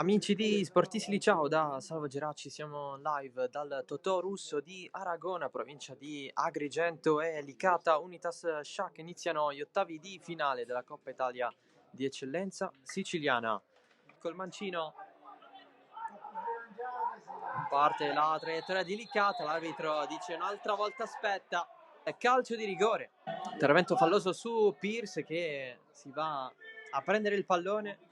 Amici di Sportissili, ciao da Salvo Geracci, siamo live dal Totò Russo di Aragona, provincia di Agrigento e Licata Unitas Sciacca. Iniziano gli ottavi di finale della Coppa Italia di Eccellenza Siciliana. Col mancino parte la traiettoria di Licata, l'arbitro dice un'altra volta aspetta, è calcio di rigore. Intervento falloso su Pierce che si va a prendere il pallone.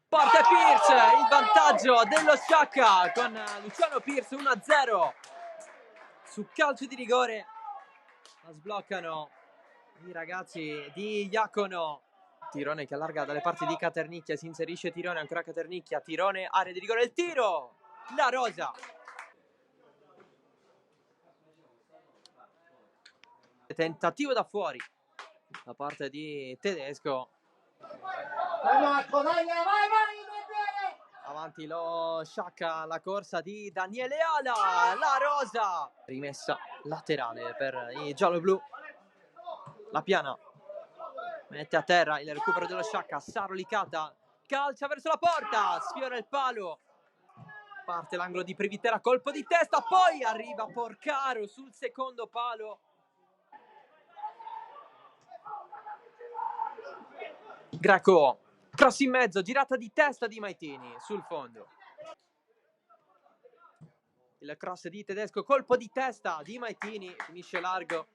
Porta Pierce, il vantaggio dello Sciacca con Luciano Pierce 1-0 su calcio di rigore. La sbloccano i ragazzi di Iacono. Tirone che allarga dalle parti di Caternicchia, si inserisce Tirone, ancora Caternicchia, Tirone, area di rigore, il tiro! La Rosa! Tentativo da fuori da parte di Tedesco. Avanti lo Sciacca, la corsa di Daniele Ala, la Rosa, rimessa laterale per i giallo-blu. La Piana mette a terra il recupero dello Sciacca, Saro Licata, calcia verso la porta, sfiora il palo, parte l'angolo di Privitera, colpo di testa, poi arriva Porcaro sul secondo palo. Greco, cross in mezzo, girata di testa di Maitini sul fondo. Il cross di Tedesco, colpo di testa di Maitini, finisce largo.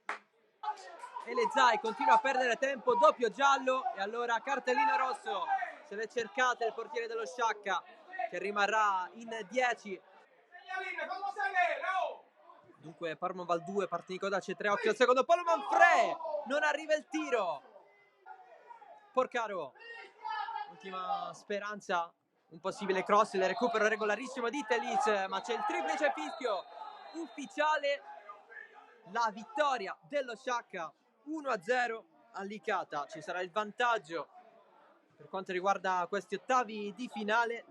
E le Zai continua a perdere tempo, doppio giallo e allora cartellino rosso. Se l'è cercata il portiere dello Sciacca che rimarrà in 10. Dunque Parmo Val 2, Partinico Dace 3, occhio al secondo palo, Manfre! Non arriva il tiro. Porcaro, ultima speranza, un possibile cross, il recupero regolarissimo di Telic, ma c'è il triplice fischio ufficiale, la vittoria dello Sciacca 1-0 a Licata. Ci sarà il vantaggio per quanto riguarda questi ottavi di finale.